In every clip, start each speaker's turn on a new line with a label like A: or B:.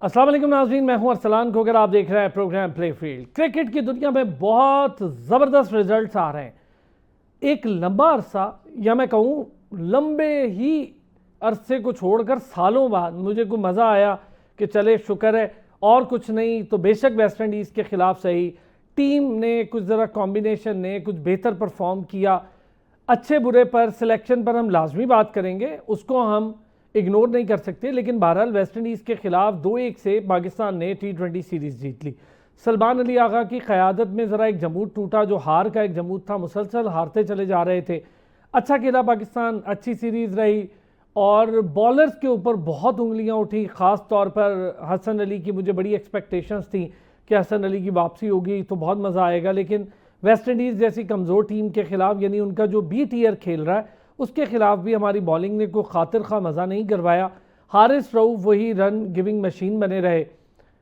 A: अस्सलाम वालेकुम नाज़रीन, मैं हूं अरसलान खोकर। आप देख रहे हैं प्रोग्राम प्ले फील्ड। क्रिकेट की दुनिया में बहुत ज़बरदस्त रिजल्ट्स आ रहे हैं। एक लंबा अरसा, या मैं कहूं लंबे ही अरसे को छोड़कर सालों बाद मुझे को मज़ा आया कि चले शुक्र है, और कुछ नहीं तो बेशक वेस्ट इंडीज़ के ख़िलाफ़ सही टीम ने कुछ ज़रा कॉम्बिनेशन ने कुछ बेहतर परफॉर्म किया। अच्छे बुरे पर, सिलेक्शन पर हम लाजमी बात करेंगे, उसको हम इग्नोर नहीं कर सकते। लेकिन बहरहाल वेस्ट इंडीज़ के खिलाफ 2-1 से पाकिस्तान ने T20 सीरीज़ जीत ली। सलमान अली आगा की क़यादत में ज़रा एक जमूद टूटा, जो हार का एक जमूद था, मुसलसल हारते चले जा रहे थे। अच्छा खेला पाकिस्तान, अच्छी सीरीज़ रही और बॉलर्स के ऊपर बहुत उंगलियां उठी। ख़ास तौर पर हसन अली की मुझे बड़ी एक्सपेक्टेशंस थी कि हसन अली की वापसी होगी तो बहुत मज़ा आएगा। लेकिन वेस्ट इंडीज़ जैसी कमज़ोर टीम के खिलाफ, यानी उनका जो बी टीयर खेल रहा है, उसके खिलाफ भी हमारी बॉलिंग ने कोई खातिर खा मज़ा नहीं करवाया। हारिस रऊफ वही रन गिविंग मशीन बने रहे।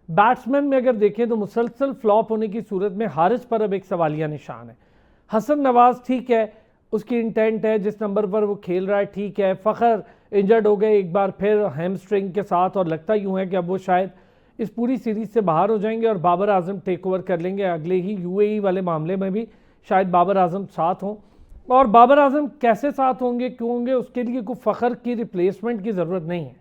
A: बैट्समैन में अगर देखें तो मुसलसल फ्लॉप होने की सूरत में हारिस पर अब एक सवालिया निशान है। हसन नवाज ठीक है, उसकी इंटेंट है, जिस नंबर पर वो खेल रहा है ठीक है। फ़खर इंजर्ड हो गए एक बार फिर हैमस्ट्रिंग के साथ, और लगता यूँ है कि अब वो शायद इस पूरी सीरीज़ से बाहर हो जाएंगे और बाबर आजम टेक ओवर कर लेंगे। अगले ही UAE वाले मामले में भी शायद बाबर आजम साथ हों। और बाबर आजम कैसे साथ होंगे, क्यों होंगे, उसके लिए कोई फ़खर की रिप्लेसमेंट की ज़रूरत नहीं है।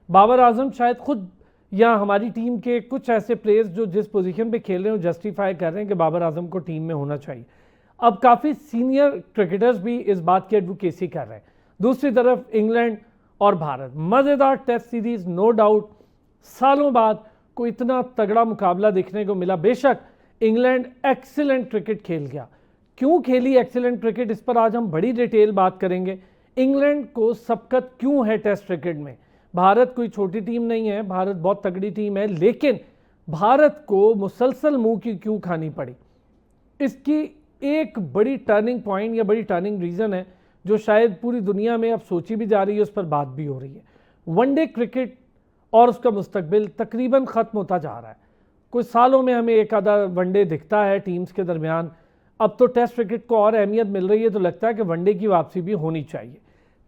A: बाबर आजम शायद खुद या हमारी टीम के कुछ ऐसे प्लेयर्स जो जिस पोजीशन पे खेल रहे हैं जस्टिफाई कर रहे हैं कि बाबर आजम को टीम में होना चाहिए। अब काफ़ी सीनियर क्रिकेटर्स भी इस बात की एडवोकेसी कर रहे हैं। दूसरी तरफ इंग्लैंड और भारत, मज़ेदार टेस्ट सीरीज़ नो डाउट। सालों बाद कोई इतना तगड़ा मुकाबला देखने को मिला। बेशक इंग्लैंड एक्सीलेंट क्रिकेट खेल गया। क्यों खेली एक्सीलेंट क्रिकेट, इस पर आज हम बड़ी डिटेल बात करेंगे। इंग्लैंड को सबकत क्यों है टेस्ट क्रिकेट में। भारत कोई छोटी टीम नहीं है, भारत बहुत तगड़ी टीम है, लेकिन भारत को मुसलसल मुंह की क्यों खानी पड़ी। इसकी एक बड़ी टर्निंग पॉइंट या बड़ी टर्निंग रीज़न है जो शायद पूरी दुनिया में अब सोची भी जा रही है, उस पर बात भी हो रही है। वनडे क्रिकेट और उसका मुस्तकबिल तकरीबन ख़त्म होता जा रहा है। कुछ सालों में हमें एक आधा वनडे दिखता है टीम्स के दरमियान। अब तो टेस्ट क्रिकेट को और अहमियत मिल रही है, तो लगता है कि वनडे की वापसी भी होनी चाहिए।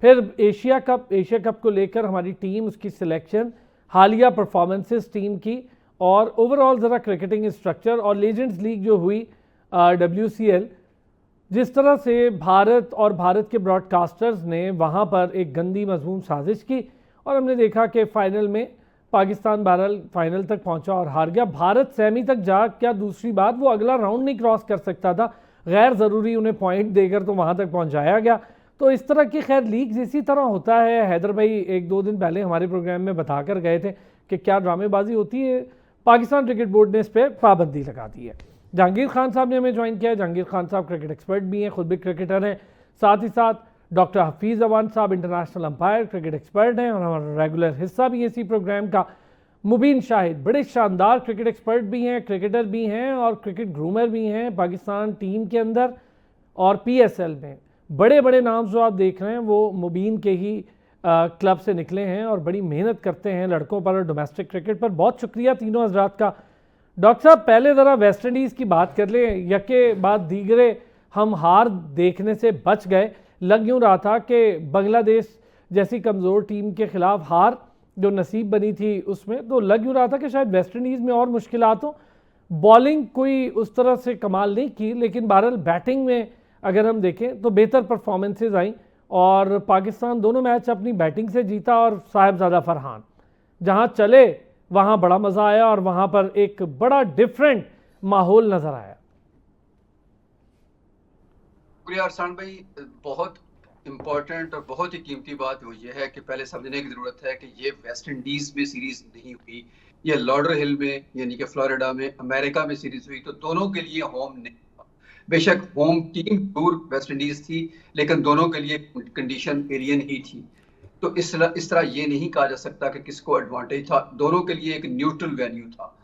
A: फिर एशिया कप को लेकर हमारी टीम, उसकी सिलेक्शन, हालिया परफॉर्मेंसेस टीम की, और ओवरऑल ज़रा क्रिकेटिंग स्ट्रक्चर और लेजेंड्स लीग जो हुई WCL, जिस तरह से भारत और भारत के ब्रॉडकास्टर्स ने वहाँ पर एक गंदी मजमूम साजिश की, और हमने देखा कि फ़ाइनल में पाकिस्तान बहरहाल फाइनल तक पहुंचा और हार गया। भारत सेमी तक जा, क्या दूसरी बात, वो अगला राउंड नहीं क्रॉस कर सकता था, गैर ज़रूरी उन्हें पॉइंट देकर तो वहाँ तक पहुँचाया गया। तो इस तरह की खैर लीग्स इसी तरह होता है। हैदर भाई 1-2 दिन पहले हमारे प्रोग्राम में बता कर गए थे कि क्या ड्रामेबाजी होती है। पाकिस्तान क्रिकेट बोर्ड ने इस पर पाबंदी लगा दी है। जहांगीर खान साहब ने हमें ज्वाइन किया है। जहांगीर खान साहब क्रिकेट एक्सपर्ट भी हैं, खुद भी क्रिकेटर हैं। साथ ही साथ डॉक्टर हफीज़ अवान साहब इंटरनेशनल अंपायर, क्रिकेट एक्सपर्ट हैं और हमारा रेगुलर हिस्सा भी है इसी प्रोग्राम का। मुबीन शाहिद बड़े शानदार क्रिकेट एक्सपर्ट भी हैं, क्रिकेटर भी हैं और क्रिकेट ग्रूमर भी हैं पाकिस्तान टीम के अंदर और PSL में। बड़े बड़े नाम जो आप देख रहे हैं वो मुबीन के ही क्लब से निकले हैं और बड़ी मेहनत करते हैं लड़कों पर और डोमेस्टिक क्रिकेट पर। बहुत शुक्रिया तीनों हजरात का। डॉक्टर साहब, पहले ज़रा वेस्ट इंडीज़ की बात कर लें। यके बाद दीगरे हम हार देखने से बच गए। लग यूँ रहा था कि बांग्लादेश जैसी कमज़ोर टीम के ख़िलाफ़ हार जो नसीब बनी थी उसमें, तो लग यूँ रहा था कि शायद वेस्ट इंडीज़ में और मुश्किलात हों। बॉलिंग कोई उस तरह से कमाल नहीं की, लेकिन बहरहाल बैटिंग में अगर हम देखें तो बेहतर परफॉर्मेंसेज आई और पाकिस्तान दोनों मैच अपनी बैटिंग से जीता। और साहिबजादा फरहान जहाँ चले वहाँ बड़ा मज़ा आया और वहाँ पर एक बड़ा डिफरेंट माहौल नज़र आया।
B: शुक्रिया अरसान भाई। बहुत इंपॉर्टेंट और बहुत ही कीमती बात वो ये है कि पहले समझने की ज़रूरत है कि ये वेस्ट इंडीज़ में सीरीज़ नहीं हुई, ये लॉडर हिल में यानी कि फ्लोरिडा में अमेरिका में सीरीज़ हुई, तो दोनों के लिए होम नहीं था। बेशक होम टीम दूर वेस्ट इंडीज़ थी, लेकिन दोनों के लिए कंडीशन एलियन ही थी। तो इस तरह ये नहीं कहा जा सकता कि किसको एडवांटेज था, दोनों के लिए एक न्यूट्रल वेन्यू था।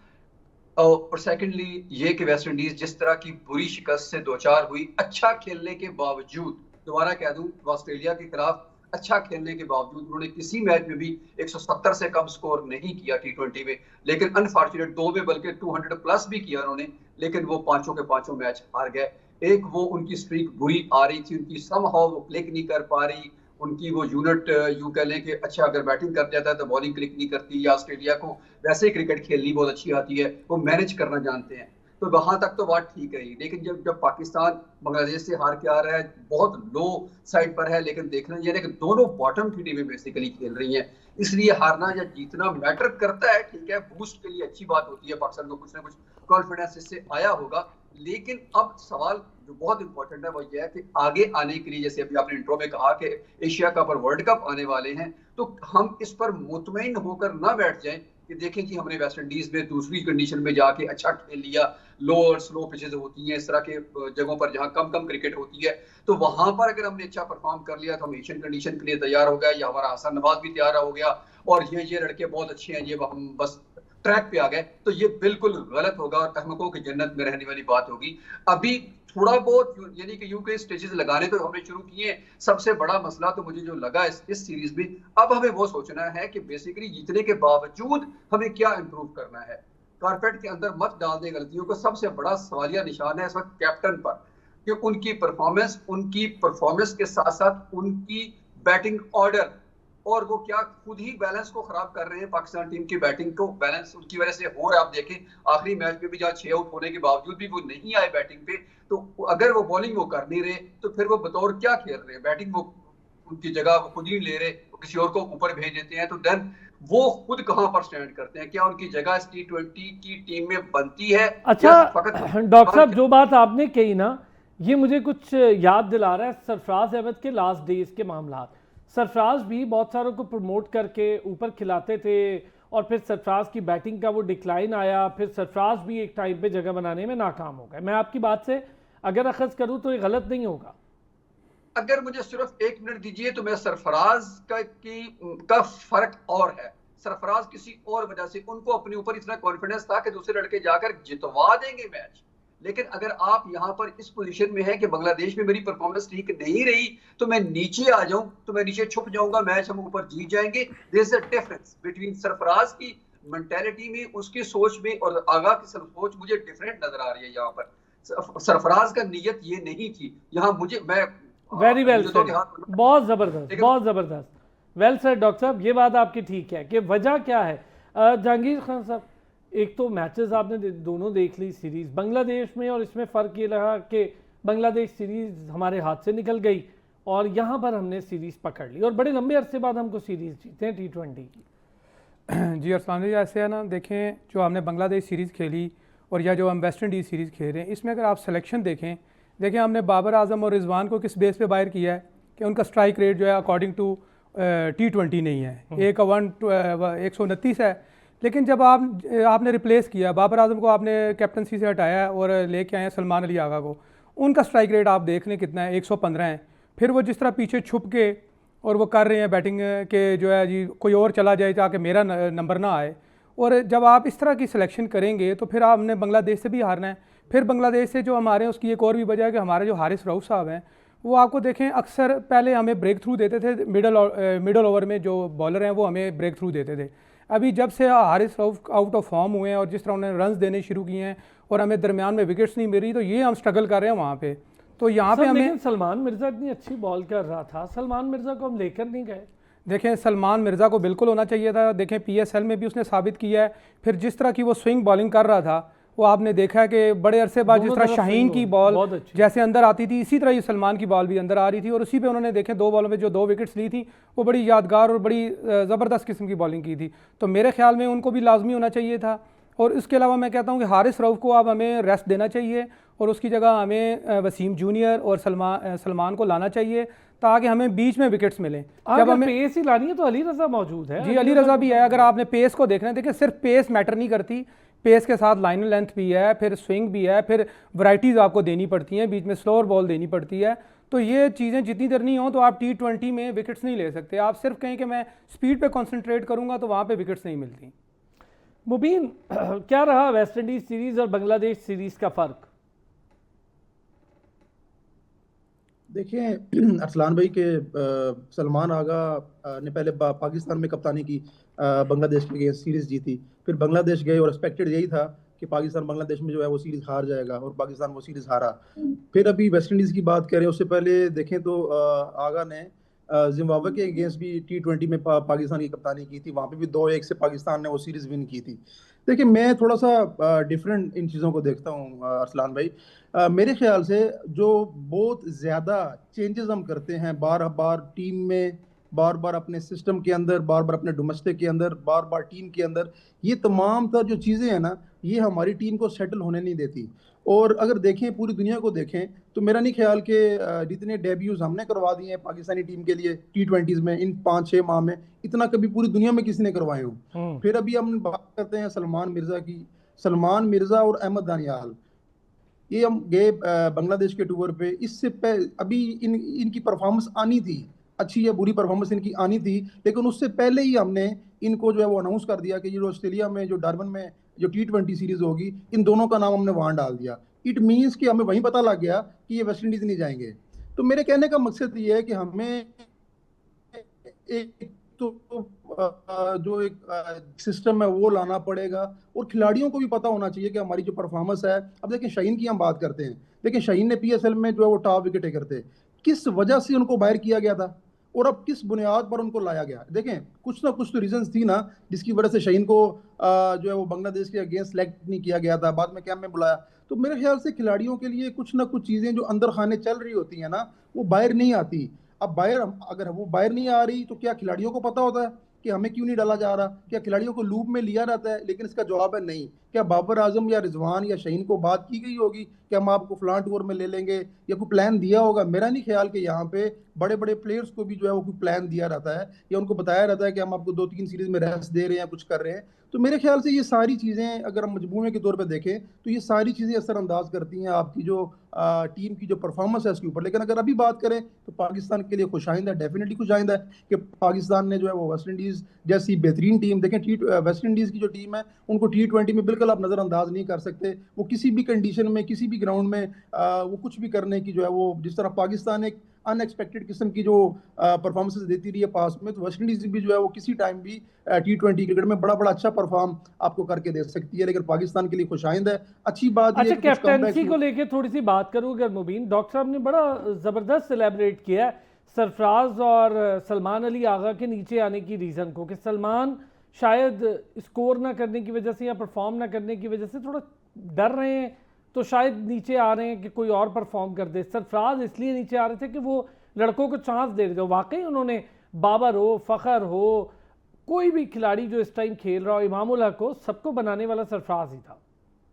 B: और सेकेंडली ये कि वेस्ट इंडीज जिस तरह की बुरी शिकस्त से दो चार हुई, अच्छा खेलने के बावजूद, दोबारा कह दूं, ऑस्ट्रेलिया के खिलाफ अच्छा खेलने के बावजूद उन्होंने किसी मैच में भी 170 से कम स्कोर नहीं किया T20 में, लेकिन अनफॉर्चुनेट 2 में बल्कि 200 प्लस भी किया उन्होंने, लेकिन वो पांचों के पांचों मैच हार गए। एक वो उनकी स्ट्रीक बुरी आ रही थी, उनकी समहाउ वो क्लिक नहीं कर पा रही, उनकी वो यूनिट यूं कह लें कि अच्छा अगर बैटिंग कर जाता है तो बॉलिंग क्लिक नहीं करती, या ऑस्ट्रेलिया को वैसे ही क्रिकेट खेलनी बहुत अच्छी आती है, वो मैनेज करना जानते हैं। तो वहां तक तो बात ठीक रही, लेकिन जब जब पाकिस्तान बांग्लादेश से हार के आ रहा है, बहुत लो साइड पर है, लेकिन देखना यह है कि दोनों बॉटम की टीमें बेसिकली खेल रही हैं, इसलिए हारना या जीतना मैटर करता है। ठीक है, बूस्ट के लिए अच्छी बात होती है, पाकिस्तान को कुछ ना कुछ कॉन्फिडेंस इससे आया होगा। लेकिन अब सवाल जो बहुत इंपॉर्टेंट है वो ये है कि आगे आने के लिए, जैसे अभी आपने इंट्रो में कहा कि एशिया कप और वर्ल्ड कप आने वाले हैं, तो हम इस पर मुतमईन होकर ना बैठ जाएं कि देखें कि हमने वेस्ट इंडीज में दूसरी कंडीशन में जाके अच्छा खेल लिया, लो और स्लो पिचेस होती हैं इस तरह के जगहों पर जहां कम कम क्रिकेट होती है, तो वहां पर अगर हमने अच्छा परफॉर्म कर लिया तो हम एशियन कंडीशन के लिए तैयार हो गया, या हमारा हसन नवाज भी तैयार हो गया और ये लड़के बहुत अच्छे हैं, ये हम बस ट्रैक पे आ गए, तो ये बिल्कुल गलत होगा और अहमकों की जन्नत में रहने वाली बात होगी। अभी थोड़ा बहुत यानी कि यूके स्टेजेस लगाने तो हमने शुरू किए। सबसे बड़ा मसला तो मुझे जो लगा इस सीरीज में, अब हमें वो सोचना है कि बेसिकली जीतने के बावजूद हमें क्या इंप्रूव करना है। कारपेट के अंदर मत डाल दें गलतियों को। सबसे बड़ा सवालिया निशान है इस वक्त कैप्टन पर, कि उनकी परफॉर्मेंस के साथ साथ उनकी बैटिंग ऑर्डर, और वो क्या खुद ही बैलेंस को खराब कर रहे हैं। पाकिस्तान टीम की बैटिंग को बैलेंस उनकी वजह से हो रहा है। आप देखें आखिरी मैच में भी जहाँ 6 आउट होने के बावजूद भी वो नहीं आए बैटिंग पे, तो अगर वो बॉलिंग वो कर नहीं रहे तो फिर वो बतौर क्या खेल रहे हैं, बैटिंग वो उनकी जगह वो खुद ही ले रहे, वो किसी और को ऊपर भेज देते हैं, तो देन वो खुद कहां पर स्टैंड करते हैं, क्या उनकी जगह इस T20 की टीम में बनती है?
A: अच्छा
B: फकत
A: डॉक्टर साहब, जो बात आपने कही ना, ये मुझे कुछ याद दिला रहा है सरफराज अहमद के लास्ट डेज के मामला। सरफराज भी बहुत सारों को प्रमोट करके ऊपर खिलाते थे और फिर सरफराज की बैटिंग का वो डिक्लाइन आया, फिर सरफराज भी एक टाइम पे जगह बनाने में नाकाम हो गए। मैं आपकी बात से अगर अखज़ करूं तो ये गलत नहीं होगा?
B: अगर मुझे सिर्फ 1 मिनट दीजिए तो मैं सरफराज का फर्क और है। सरफराज किसी और वजह से, उनको अपने ऊपर इतना कॉन्फिडेंस था कि दूसरे लड़के जाकर जितवा देंगे मैच। लेकिन अगर आप यहाँ पर इस पोजीशन में है कि बांग्लादेश में मेरी परफॉर्मेंस ठीक नहीं रही तो मैं नीचे आ जाऊं, तो मैं नीचे छुप जाऊंगा, मैच हम ऊपर जीत जाएंगे। There is a difference between Sarfaraz की मेंटेलिटी में, उसकी सोच में, और आगा की सोच मुझे डिफरेंट नजर आ रही है। यहाँ पर सरफराज का नीयत ये नहीं थी। यहाँ मैं
A: वेरी वेल
B: मुझे तो
A: सेड,
B: ध्यान-
A: बहुत ज़बरदस्त, बहुत ज़बरदस्त, वेल सेड डॉक्टर साहब। ये बात आपकी ठीक है कि वजह क्या है। जहांगीर खान साहब, एक तो मैचेस आपने दोनों देख ली सीरीज़ बांग्लादेश में, और इसमें फ़र्क ये रहा कि बांग्लादेश सीरीज़ हमारे हाथ से निकल गई और यहाँ पर हमने सीरीज़ पकड़ ली, और बड़े लंबे अरसे बाद हमको सीरीज़ जीते हैं T20 की।
C: जी अरसलान जी, ऐसे है ना, देखें जो हमने बांग्लादेश सीरीज़ खेली और या जो हम वेस्ट इंडीज़ सीरीज़ खेल रहे हैं, इसमें अगर आप सिलेक्शन देखें हमने बाबर आजम और रिजवान को किस बेस पे बाहर किया है कि उनका स्ट्राइक रेट जो है अकॉर्डिंग टू T20 नहीं है, 129 है। लेकिन जब आपने रिप्लेस किया बाबर आजम को, आपने कैप्टनसी से हटाया और लेके आए सलमान अली आगा को, उनका स्ट्राइक रेट आप देख लें कितना है, 115 है। फिर वो जिस तरह पीछे छुप के और वो कर रहे हैं बैटिंग के जो है जी, कोई और चला जाए ताकि मेरा नंबर ना आए। और जब आप इस तरह की सिलेक्शन करेंगे तो फिर आपने बांग्लादेश से भी हारना है। फिर बांग्लादेश से जो हमारे हैं उसकी एक और भी वजह है कि हमारे जो हारिस रऊफ साहब हैं वो आपको देखें अक्सर पहले हमें ब्रेक थ्रू देते थे, मिडल ओवर में जो बॉलर हैं वो हमें ब्रेक थ्रू देते थे। अभी जब से Haris Rauf out of form हुए हैं और जिस तरह उन्होंने रन्स देने शुरू किए हैं और हमें दरमियान में विकेट्स नहीं मिल रही, तो ये हम स्ट्रगल कर रहे हैं वहाँ पे। तो यहाँ पे हमें
A: सलमान मिर्ज़ा इतनी अच्छी बॉल कर रहा था, सलमान मिर्ज़ा को हम लेकर नहीं गए।
C: देखें सलमान मिर्ज़ा को बिल्कुल होना चाहिए था। देखें PSL में भी उसने साबित किया है। फिर जिस तरह की वो स्विंग बॉलिंग कर रहा था वो आपने देखा है कि बड़े अरसे बाद जिस तरह शाहीन की बॉल जैसे अंदर आती थी, इसी तरह ही सलमान की बॉल भी अंदर आ रही थी, और उसी पे उन्होंने देखें 2 बॉलों में जो 2 विकेट्स ली थी वो बड़ी यादगार और बड़ी ज़बरदस्त किस्म की बॉलिंग की थी। तो मेरे ख्याल में उनको भी लाजमी होना चाहिए था। और इसके अलावा मैं कहता हूँ कि हारिस रऊफ को अब हमें रेस्ट देना चाहिए और उसकी जगह हमें वसीम जूनियर और सलमान को लाना चाहिए ताकि हमें बीच में विकेट्स मिलें।
A: जब हमें पेस ही लानी है तो अली रज़ा मौजूद है।
C: जी अली रज़ा भी है। अगर आपने पेस को देखना है, देखिए सिर्फ पेस मैटर नहीं करती, पेस के साथ लाइन लेंथ भी है, फिर स्विंग भी है, फिर वैराइटीज़ आपको देनी पड़ती हैं, बीच में स्लोअर बॉल देनी पड़ती है। तो ये चीज़ें जितनी देर नहीं हो तो आप T20 में विकेट्स नहीं ले सकते। आप सिर्फ कहें कि मैं स्पीड पे कंसंट्रेट करूंगा तो वहाँ पे विकेट्स नहीं मिलती।
A: मुबीन, क्या रहा वेस्ट इंडीज सीरीज़ और बांग्लादेश सीरीज़ का फ़र्क?
D: देखिए अरसलान भाई के सलमान आगा ने पहले पाकिस्तान में कप्तानी की, बांग्लादेश के अगेंस्ट सीरीज जीती, फिर बांग्लादेश गए और एक्सपेक्टेड यही था कि पाकिस्तान बांग्लादेश में जो है वो सीरीज हार जाएगा, और पाकिस्तान वो सीरीज हारा। फिर अभी वेस्ट इंडीज़ की बात करें उससे पहले देखें तो आगा ने जिम्बाब्वे के अगेंस्ट भी T20 में पाकिस्तान की कप्तानी की थी, वहां पे भी 2-1 से पाकिस्तान ने वो सीरीज विन की थी। देखिए मैं थोड़ा सा डिफरेंट इन चीज़ों को देखता हूँ अरसलान भाई। मेरे ख्याल से जो बहुत ज़्यादा चेंजेस हम करते हैं बार बार टीम में, बार बार अपने सिस्टम के अंदर, बार बार अपने डोमेस्टिक के अंदर, बार बार टीम के अंदर, ये तमाम तर जो चीज़ें हैं ना, ये हमारी टीम को सेटल होने नहीं देती। और अगर देखें पूरी दुनिया को देखें तो मेरा नहीं ख्याल कि जितने डेब्यूज हमने करवा दिए हैं पाकिस्तानी टीम के लिए T20s में इन 5-6 माह में, इतना कभी पूरी दुनिया में किसी ने करवाए हो। फिर अभी हम बात करते हैं सलमान मिर्जा की। सलमान मिर्जा और अहमद दानियाल, ये हम गए बांग्लादेश के टूर पे, इससे अभी इनकी परफॉर्मेंस आनी थी, अच्छी या बुरी परफॉर्मेंस इनकी आनी थी, लेकिन उससे पहले ही हमने इनको जो है वो अनाउंस कर दिया कि ये जो ऑस्ट्रेलिया में जो डार्बन में जो T20 सीरीज होगी, इन दोनों का नाम हमने वहां डाल दिया। इट मीन्स कि हमें वहीं पता लग गया कि ये वेस्ट इंडीज नहीं जाएंगे। तो मेरे कहने का मकसद ये है कि हमें एक तो जो एक सिस्टम है वो लाना पड़ेगा, और खिलाड़ियों को भी पता होना चाहिए कि हमारी जो परफॉर्मेंस है। अब देखिए शाहीन की हम बात करते हैं, देखिए शाहीन ने PSL में जो है वो टॉप विकेट टेकर थे, किस वजह से उनको बाहर किया गया था और अब किस बुनियाद पर उनको लाया गया। देखें कुछ ना कुछ तो रीजंस थी ना जिसकी वजह से शाहीन को जो है वो बांग्लादेश के अगेंस्ट सेलेक्ट नहीं किया गया था, बाद में कैंप में बुलाया। तो मेरे ख्याल से खिलाड़ियों के लिए कुछ ना कुछ चीजें जो अंदर खाने चल रही होती है ना, वो बाहर नहीं आती। अब बाहर अगर वो बाहर नहीं आ रही तो क्या खिलाड़ियों को पता होता है कि हमें क्यों नहीं डाला जा रहा? क्या खिलाड़ियों को लूप में लिया जाता है? लेकिन इसका जवाब है नहीं। क्या बाबर आजम या रिजवान या शाहीन को बात की गई होगी कि हम आपको फलां टूर में ले लेंगे, या कोई प्लान दिया होगा? मेरा नहीं ख्याल कि यहाँ पे बड़े बड़े प्लेयर्स को भी जो है वो कोई प्लान दिया रहता है या उनको बताया रहता है कि हम आपको 2-3 सीरीज में रेस्ट दे रहे हैं, कुछ कर रहे हैं। तो मेरे ख्याल से ये सारी चीज़ें अगर हम मजमूए के तौर पर देखें तो ये सारी चीज़ें असरअंदाज करती हैं आपकी जो टीम की जो परफॉर्मेंस है उसके ऊपर। लेकिन अगर अभी बात करें तो पाकिस्तान के लिए खुशाइंद है, डेफिनेटली खुशाइंद है कि पाकिस्तान ने जो है वो वेस्ट इंडीज़ जैसी बेहतरीन टीम, देखें वेस्ट इंडीज़ की जो टीम है उनको T20 में बिल्कुल आप नज़रअंदाज नहीं कर सकते। वो किसी भी कंडीशन में, किसी भी ग्राउंड में वो कुछ भी करने की जो है वो, जिस तरह पाकिस्तान एक अनएक्सपेक्टेड किस्म की जो परफॉर्मेंसेस देती रही है पास में, तो वेस्ट इंडीज भी जो है वो किसी टाइम भी T20 क्रिकेट में बड़ा बड़ा अच्छा परफॉर्म आपको करके दे सकती है। लेकिन पाकिस्तान के लिए खुशाइंद है। अच्छी बात
A: अच्छा,
D: ये
A: कैप्टनसी को लेके थोड़ी सी बात करूं अगर मुबीन, डॉक्टर साहब ने बड़ा ज़बरदस्त एलैबोरेट किया है सरफराज और सलमान अली आगा के नीचे आने की रीज़न को, कि सलमान शायद स्कोर ना करने की वजह से या परफॉर्म ना करने की वजह से थोड़ा डर रहे हैं, तो शायद नीचे आ रहे हैं कि कोई और परफॉर्म कर दे। सरफराज इसलिए नीचे आ रहे थे कि वो लड़कों को चांस दे रहे थे। वाकई उन्होंने बाबर हो, फ़खर हो, कोई भी खिलाड़ी जो इस टाइम खेल रहा हो, इमामुल हक हो, सबको बनाने वाला सरफराज ही था।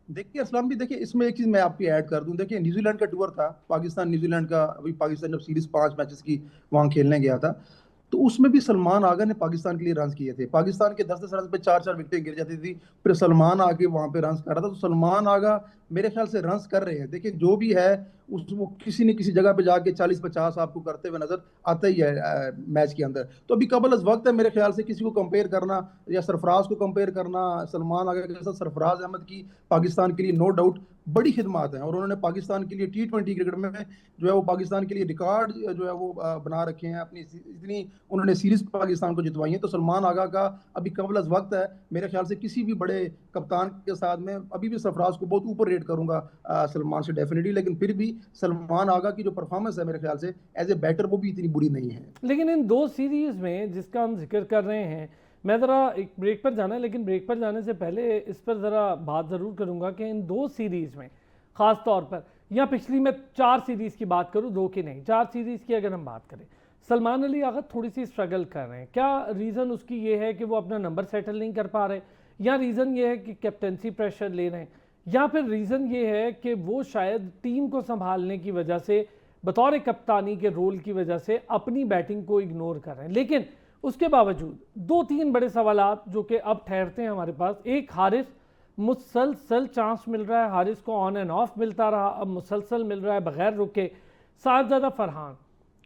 D: देखिए असलम भी, देखिए इसमें एक चीज मैं आपकी ऐड कर दूं। देखिए न्यूजीलैंड का टूर था, पाकिस्तान न्यूजीलैंड का, अभी पाकिस्तान जब सीरीज 5 मैचेस की वहां खेलने गया था, तो उसमें भी सलमान आगा ने पाकिस्तान के लिए रन किए थे। पाकिस्तान के 10-10 रन पे 4-4 विकेटें गिर जाती थी, फिर सलमान आके वहां पे रन कर रहा था। तो सलमान आगा मेरे ख्याल से रन कर रहे हैं। देखिए जो भी है वो किसी न किसी जगह पे जाके 40-50 आपको करते हुए नजर आता ही है मैच के अंदर। तो अभी कबल वक्त है मेरे ख्याल से किसी को कंपेयर करना या सरफराज को कंपेयर करना सलमान आगा के साथ। सरफराज अहमद की पाकिस्तान के लिए नो डाउट बड़ी खिदमात हैं, और उन्होंने पाकिस्तान के लिए T20 क्रिकेट में जो है वो पाकिस्तान के लिए रिकॉर्ड जो है वो बना रखे हैं। अपनी इतनी उन्होंने सीरीज पाकिस्तान को जितवाई है। तो सलमान आगा का अभी कबल वक्त है मेरे ख्याल से। किसी भी बड़े कप्तान के साथ में अभी भी सरफराज को बहुत ऊपर रेट करूंगा सलमान से डेफिनेटली, लेकिन फिर भी सलमान आगा की जो परफॉर्मेंस है मेरे ख्याल से एज ए बैटर वो भी इतनी बुरी नहीं है। लेकिन
A: इन 2 सीरीज में जिसका हम जिक्र कर रहे हैं, मैं ज़रा एक ब्रेक पर जाना है, लेकिन ब्रेक पर जाने से पहले इस पर ज़रा बात ज़रूर करूँगा कि इन 2 सीरीज़ में ख़ास तौर पर, या पिछली मैं 4 सीरीज़ की बात करूँ, 2 की नहीं, 4 सीरीज़ की अगर हम बात करें, सलमान अली आगा थोड़ी सी स्ट्रगल कर रहे हैं। क्या रीज़न उसकी ये है कि वो अपना नंबर सेटल नहीं कर पा रहे, या रीज़न ये है कि कैप्टनसी प्रेशर ले रहे हैं, या फिर रीज़न ये है कि वो शायद टीम को संभालने की वजह से, बतौर कप्तानी के रोल की वजह से अपनी बैटिंग को इग्नोर कर रहे हैं? लेकिन उसके बावजूद 2-3 बड़े सवालात जो कि अब ठहरते हैं हमारे पास। एक, हारिस, मुसलसल चांस मिल रहा है, हारिस को ऑन एंड ऑफ मिलता रहा, अब मुसलसल मिल रहा है बगैर रुके। साजिद फरहान,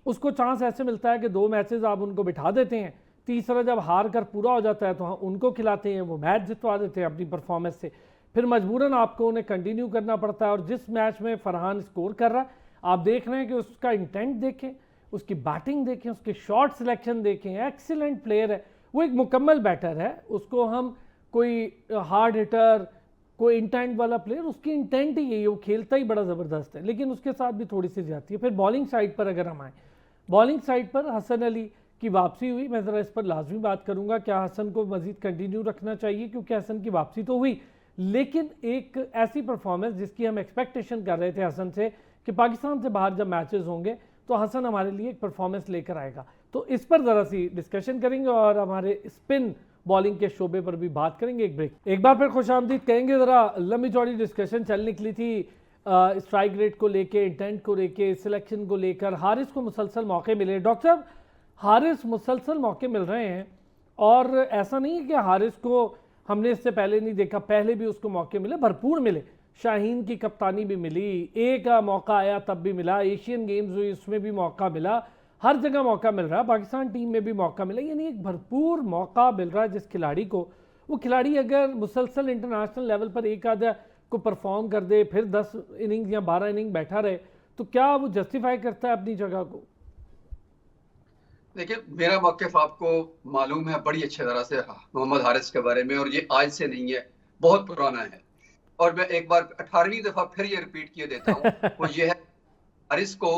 A: उसको चांस ऐसे मिलता है कि 2 मैचेस आप उनको बिठा देते हैं, तीसरा जब हार कर पूरा हो जाता है तो उनको खिलाते हैं, वो मैच जितवा देते हैं अपनी परफॉर्मेंस से, फिर मजबूरन आपको उन्हें कंटिन्यू करना पड़ता है। और जिस मैच में फरहान स्कोर कर रहा है, आप देख रहे हैं कि उसका इंटेंट देखें, उसकी बैटिंग देखें, उसके शॉट सिलेक्शन देखें, एक्सीलेंट प्लेयर है, वो एक मुकम्मल बैटर है। उसको हम कोई हार्ड हिटर, कोई इंटेंट वाला प्लेयर, उसकी इंटेंट ही यही है, वो खेलता ही बड़ा ज़बरदस्त है, लेकिन उसके साथ भी थोड़ी सी जाती है। फिर बॉलिंग साइड पर अगर हम आए, बॉलिंग साइड पर हसन अली की वापसी हुई, मैं ज़रा इस पर लाजमी बात करूंगा, क्या हसन को मजीद कंटिन्यू रखना चाहिए, क्योंकि हसन की वापसी तो हुई लेकिन एक ऐसी परफॉर्मेंस जिसकी हम एक्सपेक्टेशन कर रहे थे हसन से कि पाकिस्तान से बाहर जब मैचेस होंगे तो हसन हमारे लिए एक परफॉर्मेंस लेकर आएगा। तो इस पर ज़रा सी डिस्कशन करेंगे और हमारे स्पिन बॉलिंग के शोबे पर भी बात करेंगे। एक बार फिर खुशामदीद कहेंगे। ज़रा लंबी चौड़ी डिस्कशन चल निकली थी स्ट्राइक रेट को लेके, इंटेंट को लेके, सिलेक्शन को लेकर। हारिस को मुसलसल मौके मिले। डॉक्टर साहब, हारिस मुसलसल मौके मिल रहे हैं और ऐसा नहीं है कि हारिस को हमने इससे पहले नहीं देखा, पहले भी उसको मौके मिले, भरपूर मिले। शाहीन की कप्तानी भी मिली, एक मौका आया तब भी मिला, एशियन गेम्स हुई उसमें भी मौका मिला, हर जगह मौका मिल रहा है, पाकिस्तान टीम में भी मौका मिला, यानी एक भरपूर मौका मिल रहा है जिस खिलाड़ी को। वो खिलाड़ी अगर मुसलसल इंटरनेशनल लेवल पर एक आधा को परफॉर्म कर दे, फिर 10 इनिंग या 12 इनिंग बैठा रहे, तो क्या वो जस्टिफाई करता है अपनी जगह को?
B: देखिए, मेरा मौक़िफ़ आपको मालूम है बड़ी अच्छी तरह से मोहम्मद हारिस के बारे में, और ये आज से नहीं है, बहुत पुराना है। और मैं एक बार 18वीं दफ़ा फिर ये रिपीट किए देता हूँ, वो ये है, हारिस को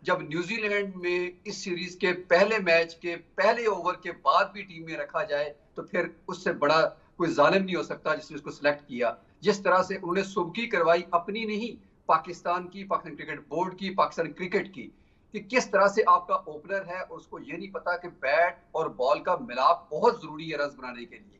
B: जब न्यूजीलैंड में इस सीरीज के पहले मैच के पहले ओवर के बाद भी टीम में रखा जाए तो फिर उससे बड़ा कोई जालिम नहीं हो सकता जिसने उसको सिलेक्ट किया। जिस तरह से उन्होंने सुबकी करवाई, अपनी नहीं, पाकिस्तान की, पाकिस्तान क्रिकेट बोर्ड की, पाकिस्तान क्रिकेट की, कि किस तरह से आपका ओपनर है, उसको ये नहीं पता कि बैट और बॉल का मिलाप बहुत जरूरी है रन बनाने के लिए।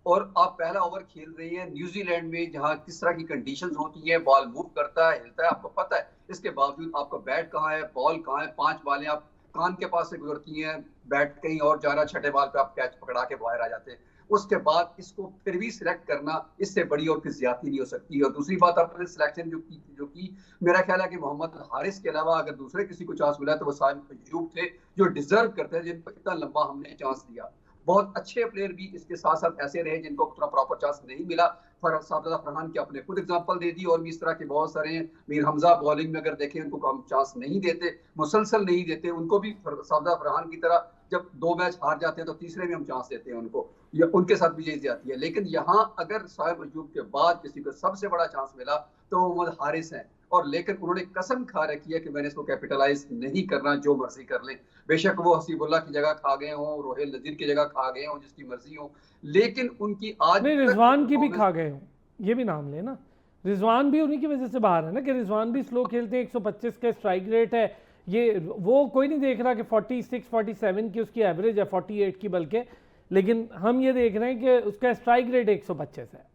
B: और आप पहला ओवर खेल रहे हैं न्यूजीलैंड में, जहां किस तरह की कंडीशंस होती हैं, बॉल मूव करता है, हिलता है, आपको पता है। इसके बावजूद आपका बैट कहाँ है, बॉल कहाँ है, 5 बालें आप कान के पास से गुजरती हैं, बैट कहीं और जा रहा, छठे बॉल पे आप कैच पकड़ा के बाहर आ जाते हैं। उसके बाद इसको फिर भी सिलेक्ट करना, इससे बड़ी और कोई ज्यादती नहीं हो सकती। और दूसरी बात, आपने सिलेक्शन जो की मेरा ख्याल है कि मोहम्मद हारिस के अलावा अगर दूसरे किसी को चांस मिला तो वो साहिब अयूब थे, जो डिजर्व करते हैं, जिनको इतना लंबा हमने चांस दिया। बहुत अच्छे प्लेयर भी इसके साथ साथ ऐसे रहे जिनको उतना प्रॉपर चांस नहीं मिला। साबदा फरहान की आपने खुद एग्जांपल दे दी, और भी इस तरह के बहुत सारे हैं। मीर हमजा बॉलिंग में अगर देखें, उनको हम चांस नहीं देते, मुसलसल नहीं देते उनको भी। साबदा फरहान की तरह जब 2 मैच हार जाते हैं तो तीसरे में हम चांस देते हैं उनको, या उनके साथ भी यही जाती है। लेकिन यहाँ अगर साहिब अयूब के बाद किसी को सबसे बड़ा चांस मिला तो मोहम्मद हारिस हैं, और लेकिन उन्होंने कसम खा रखी है कि मैंने इसको कैपिटलाइज नहीं करना, जो मर्जी कर लें। बेशक वो हसीबुल्लाह की जगह खा गए हों, रोहेल नजीर की जगह खा गए हों, जिसकी मर्जी हो, लेकिन उनकी आज
A: नहीं, रिजवान की भी खा गए हों, ये भी नाम लेना। रिजवान भी उन्हीं की वजह से बाहर है ना, कि रिजवान भी स्लो खेलते हैं, 125 का स्ट्राइक रेट है। ये वो कोई नहीं देख रहा कि 46 47 की उसकी एवरेज है, 48 की बल्कि, लेकिन हम ये देख रहे हैं कि उसका स्ट्राइक रेट 125 है।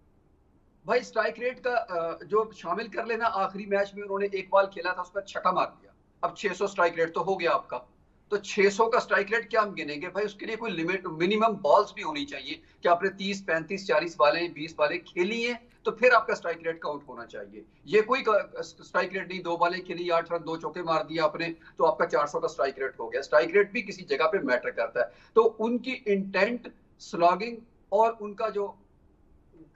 B: भाई स्ट्राइक रेट का जो शामिल कर लेना, आखिरी मैच में उन्होंने एक बॉल खेला था, उसका छक्का मार दिया। अब 600 स्ट्राइक रेट तो हो गया आपका, तो 600 का स्ट्राइक रेट क्या हम गिनेंगे भाई? उसके लिए कोई लिमिट, मिनिमम बॉल्स भी होनी चाहिए कि आपने 30 35 40 बालें 20 बालें खेली हैं तो फिर आपका स्ट्राइक रेट काउंट होना चाहिए। ये कोई स्ट्राइक रेट नहीं, 2 बालें खेली, 8 रन 2 चौके मार दिया आपने, तो आपका 400 का स्ट्राइक रेट हो गया। स्ट्राइक रेट भी किसी जगह पे मैटर करता है। तो उनकी इंटेंट, स्लॉगिंग और उनका जो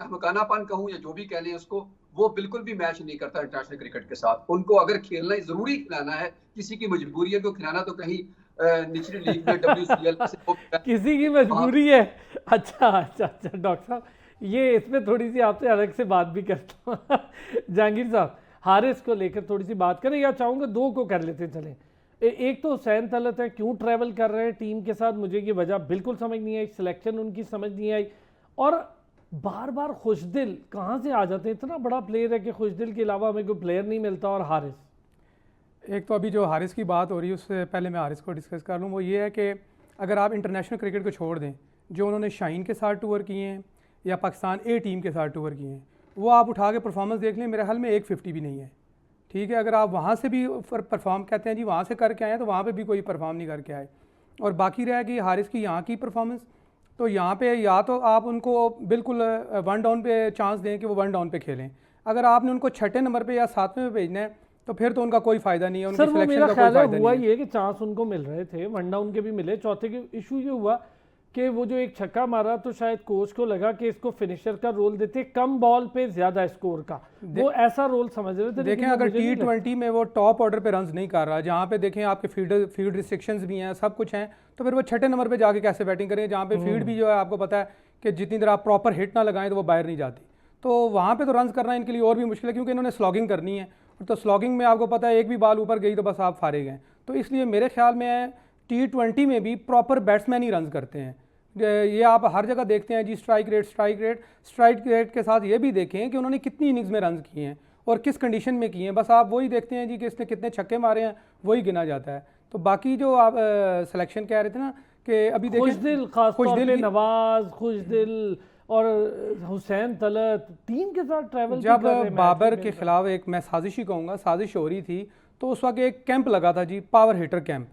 B: मकानापन कहूं या जो भी कह लें उसको, वो बिल्कुल भी मैच नहीं करता इंटरनेशनल क्रिकेट के साथ। उनको अगर खेलना जरूरी खिलाना है, किसी की मजबूरी है तो खिलाना, तो कहीं निचली लीग में WCL
A: किसी की मजबूरी है। अच्छा अच्छा अच्छा डॉक्टर साहब, ये इसमें थोड़ी सी आपसे अलग से बात भी करता हूँ। जहांगीर साहब, हारिस को लेकर थोड़ी सी बात करें, या चाहूँगा 2 को कर लेते चलें। एक तो हुसैन तलत है, क्यों ट्रैवल कर रहे हैं टीम के साथ, मुझे ये वजह बिल्कुल समझ नहीं आई, सिलेक्शन उनकी समझ नहीं आई, और बार बार खुशदिल कहाँ से आ जाते हैं? इतना बड़ा प्लेयर है कि खुशदिल के अलावा हमें कोई प्लेयर नहीं मिलता। और हारिस,
C: एक तो अभी जो हारिस की बात हो रही है उससे पहले मैं हारिस को डिस्कस कर लूँ। वो ये है कि अगर आप इंटरनेशनल क्रिकेट को छोड़ दें, जो उन्होंने शाहीन के साथ टूर किए हैं या पाकिस्तान ए टीम के साथ टूर किए हैं, वो आप उठा के परफॉर्मेंस देख लें, मेरे हाल में 150 भी नहीं है। ठीक है, अगर आप वहाँ से भी परफॉर्म कहते हैं जी वहाँ से करके आए, तो वहाँ पर भी कोई परफॉर्म नहीं करके आए। और बाकी रह गई हारिस की यहाँ की परफॉर्मेंस, तो यहाँ पे या तो आप उनको बिल्कुल 1 डाउन पे चांस दें कि वो 1 डाउन पे खेलें। अगर आपने उनको 6ठे नंबर पे या 7वें पे भेजना है तो फिर तो उनका कोई फायदा नहीं है, उनकी सिलेक्शन का कोई फायदा नहीं है।
A: हुआ ये कि चांस उनको मिल रहे थे, 1 डाउन के भी मिले। चौथे के इशू ये हुआ कि वो जो एक छक्का मारा तो शायद कोच को लगा कि इसको फिनिशर का रोल देते, कम बॉल पे ज्यादा स्कोर का, वो ऐसा रोल समझ रहे थे।
C: देखें अगर T20 में वो टॉप ऑर्डर पे रन्स नहीं कर रहा, जहाँ पे देखें आपके फील्ड रिस्ट्रिक्शंस भी हैं, सब कुछ हैं, तो फिर वो 6ठे नंबर पे जाके कैसे बैटिंग करेंगे, जहाँ पे फील्ड भी जो है आपको पता है कि जितनी देर आप प्रॉपर हिट ना लगाएं तो वो बाहर नहीं जाती। तो वहाँ पे तो रन्स करना इनके लिए और भी मुश्किल है, क्योंकि इन्होंने स्लॉगिंग करनी है, तो स्लॉगिंग में आपको पता है एक भी बॉल ऊपर गई तो बस आप फारे गए। तो इसलिए मेरे ख्याल में T20 में भी प्रॉपर बैट्समैन ही रन करते हैं। ये आप हर जगह देखते हैं जी, स्ट्राइक रेट के साथ ये भी देखें कि उन्होंने कितनी इनिंग्स में रन किए हैं और किस कंडीशन में किए हैं, बस आप वही देखते हैं जी कि इसने कितने छक्के मारे हैं, वही गिना जाता है। तो बाकी जो आप सिलेक्शन कह रहे थे ना कि अभी देखिए
A: खुशदिल, खास तौर पे नवाज, खुशदिल और हुसैन तलत टीम के साथ ट्रैवल
C: जब बाबर के खिलाफ एक मैं साजिश ही कहूँगा, साजिश हो रही थी, तो उस वक्त एक कैंप लगा था जी, पावर हिटर कैंप।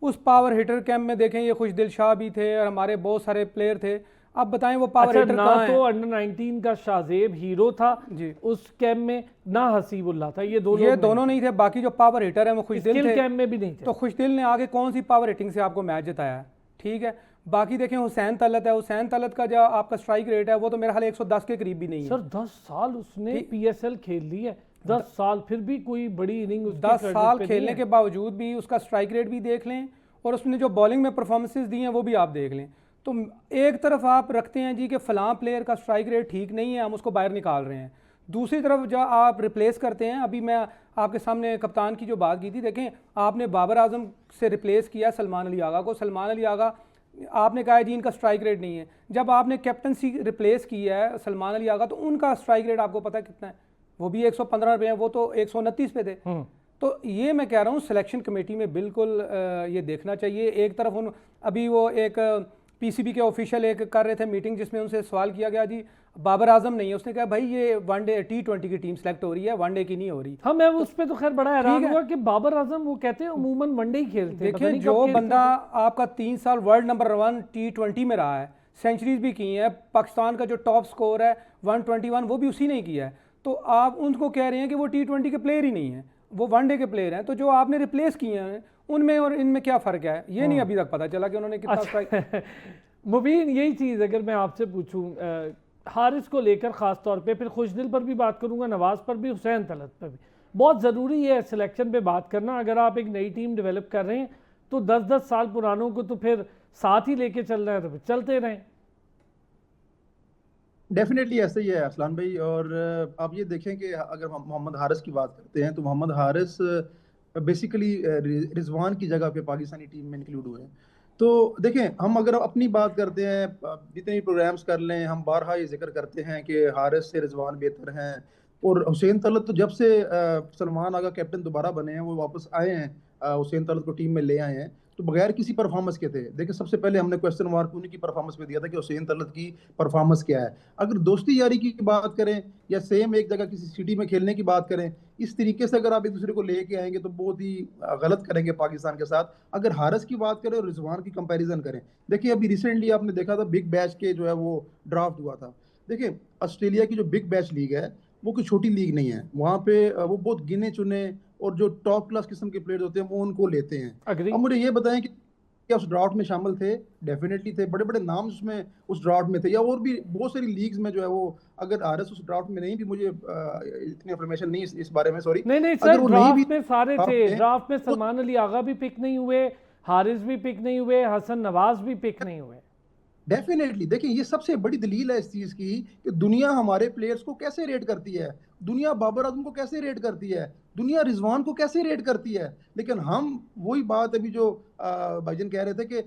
C: उस पावर हिटर कैंप में देखें ये खुशदिल शाह भी थे और हमारे बहुत सारे प्लेयर थे। अब बताएं वो पावर हिटर कहाँ है?
A: तो अंडर 19 का शाहजेब हीरो था जी उस कैंप में, ना हसीबुल्लाह था, ये दोनों
C: नहीं थे। बाकी जो पावर हिटर है वो खुशदिल थे,
A: कैंप में भी नहीं थे।
C: तो खुशदिल ने आगे कौन सी पावर हिटिंग से आपको मैच जिताया? ठीक है। बाकी देखें हुसैन तलत है, हुसैन तलत का जो आपका स्ट्राइक रेट है वो तो मेरा हाल 110 के करीब भी नहीं है।
A: सर 10 साल उसने PSL खेल ली है, 10 साल, फिर भी कोई बड़ी इनिंग
C: 10 साल खेलने के बावजूद भी उसका स्ट्राइक रेट भी देख लें और उसने जो बॉलिंग में परफॉर्मेंसेज दी हैं वो भी आप देख लें। तो एक तरफ आप रखते हैं जी कि फ़लाँ प्लेयर का स्ट्राइक रेट ठीक नहीं है, हम उसको बाहर निकाल रहे हैं, दूसरी तरफ जो आप रिप्लेस करते हैं, अभी मैं आपके सामने कप्तान की जो बात की थी, देखें आपने बाबर आजम से रिप्लेस किया सलमान अली आगा को। सलमान अली आगा आपने कहा है जी इनका स्ट्राइक रेट नहीं है, जब आपने कैप्टनसी रिप्लेस किया है सलमान अली आगा तो उनका स्ट्राइक रेट आपको पता है कितना है? वो भी 115 रुपये है, वो तो 129 पे थे। तो ये मैं कह रहा हूँ सिलेक्शन कमेटी में बिल्कुल ये देखना चाहिए। एक तरफ उन अभी वो एक PCB के ऑफिशियल एक कर रहे थे मीटिंग जिसमें उनसे सवाल किया गया जी बाबर आजम नहीं है, उसने कहा भाई ये वनडे T20 की टीम सेलेक्ट हो रही है, वनडे की नहीं हो रही।
A: हाँ, मैं उस पर तो खैर बड़ा हैरान हुआ कि बाबर आजम वो कहते हैं अमूमन वनडे ही खेलते हैं।
C: देखिए जो बंदा आपका 3 साल वर्ल्ड नंबर 1 T20 में रहा है, सेंचुरीज भी की हैं, पाकिस्तान का जो टॉप स्कोर है 121 वो भी उसी ने किया है, तो आप उनको कह रहे हैं कि वो T20 के प्लेयर ही नहीं है, वो वनडे के प्लेयर हैं। तो जो आपने रिप्लेस किए हैं उनमें और इनमें क्या फ़र्क है, ये नहीं अभी तक पता चला कि उन्होंने कितना स्ट्राइक।
A: मुबीन, यही चीज़ अगर मैं आपसे पूछूं हारिस को लेकर ख़ास तौर पे, फिर खुशदिल पर भी बात करूंगा, नवाज़ पर भी, हुसैन तलत पर भी, बहुत ज़रूरी है सिलेक्शन पे बात करना। अगर आप एक नई टीम डेवलप कर रहे हैं तो 10-10 साल पुरानों को तो फिर साथ ही लेके चलना है, तो फिर चलते रहें।
D: डेफिनेटली ऐसे ही है अरसलान भाई। और आप ये देखें कि अगर हम मोहम्मद हारिस की बात करते हैं तो मोहम्मद हारिस बेसिकली रिजवान की जगह पे पाकिस्तानी टीम में इंक्लूड हुए हैं। तो देखें, हम अगर अपनी बात करते हैं, जितने भी प्रोग्राम्स कर लें, हम बारहा ये जिक्र करते हैं कि हारिस से रिजवान बेहतर हैं। और हुसैन तलत तो जब से सलमान आगा कैप्टन दोबारा बने हैं, वो वापस आए हैं, हुसैन तलत को टीम में ले आए हैं, तो बगैर किसी परफॉर्मेंस के थे। देखिए सबसे पहले हमने क्वेश्चन मार्क उन्हीं की परफॉर्मेंस पे दिया था कि हुसैन तलत की परफॉर्मेंस क्या है। अगर दोस्ती यारी की बात करें या सेम एक जगह किसी सिटी में खेलने की बात करें, इस तरीके से अगर आप एक दूसरे को लेके आएंगे तो बहुत ही गलत करेंगे पाकिस्तान के साथ। अगर हारिस की बात करें और रिजवान की कंपैरिजन करें, देखिए अभी रिसेंटली आपने देखा था बिग बैश के जो है वो ड्राफ्ट हुआ था। देखिए ऑस्ट्रेलिया की जो बिग बैश लीग है वो कोई छोटी लीग नहीं है, वहाँ पे वो बहुत गिने चुने और जो टॉप क्लास किस्म के प्लेयर्स होते हैं वो उनको लेते हैं। अब मुझे ये बताएं कि क्या उस ड्राफ्ट में शामिल थे? डेफिनेटली थे, बड़े बड़े नाम उसमें उस ड्राफ्ट में थे, या और भी बहुत सारी लीग्स में जो है वो, अगर हारिस उस ड्राफ्ट में नहीं भी, मुझे इतनी इंफॉर्मेशन नहीं इस बारे में, सॉरी
A: नहीं सर, ड्राफ्ट में सारे थे। ड्राफ्ट में सलमान अली आगा भी पिक नहीं हुए, हारिस भी पिक नहीं हुए, हसन नवाज भी पिक नहीं हुए।
D: डेफिनेटली देखिए ये सबसे बड़ी दलील है इस चीज की कि दुनिया हमारे प्लेयर्स को कैसे रेट करती है, दुनिया बाबर आजम को कैसे रेट करती है, दुनिया रिजवान को कैसे रेट करती है। लेकिन हम वही बात अभी जो भाईजान कह रहे थे कि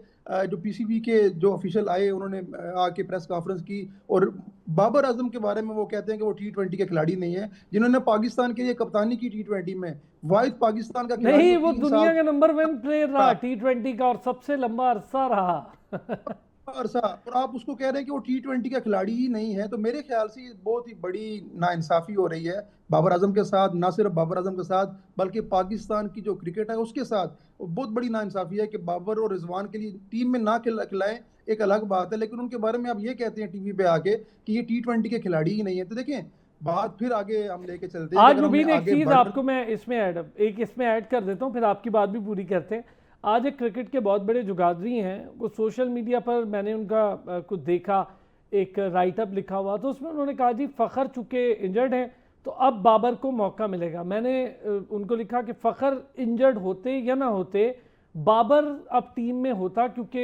D: जो PCB के जो ऑफिशियल आए उन्होंने आके प्रेस कॉन्फ्रेंस की और बाबर आजम के बारे में वो कहते हैं कि वो T20 के खिलाड़ी नहीं है, जिन्होंने पाकिस्तान के लिए कप्तानी की T20 में, वाहिद पाकिस्तान का खिलाड़ी
A: नहीं, वो दुनिया का नंबर 1 प्लेयर रहा T20 का और सबसे लंबा अरसा रहा
D: अरसा, और आप उसको कह रहे हैं कि वो T20 का खिलाड़ी ही नहीं है। तो मेरे ख्याल से बहुत ही बड़ी नाइंसाफी हो रही है बाबर आजम के साथ, ना सिर्फ बाबर आजम के साथ बल्कि पाकिस्तान की जो क्रिकेट है उसके साथ बहुत बड़ी नाइंसाफी है कि बाबर और रिजवान के लिए टीम में ना खिलाएं, एक अलग बात है, लेकिन उनके बारे में आप ये कहते हैं टीवी पे आके कि ये T20 के खिलाड़ी ही नहीं है। तो देखें बात फिर आगे हम लेके चलते हैं।
A: आज मुबीन एक चीज आपको मैं इसमें ऐड कर देता हूँ, फिर आपकी बात भी पूरी करते हैं। आज एक क्रिकेट के बहुत बड़े जुगादरी हैं, वो सोशल मीडिया पर मैंने उनका कुछ देखा, एक राइटअप लिखा हुआ, तो उसमें उन्होंने कहा जी फ़खर चूँकि इंजर्ड हैं तो अब बाबर को मौका मिलेगा। मैंने उनको लिखा कि फ़खर इंजर्ड होते या ना होते, बाबर अब टीम में होता, क्योंकि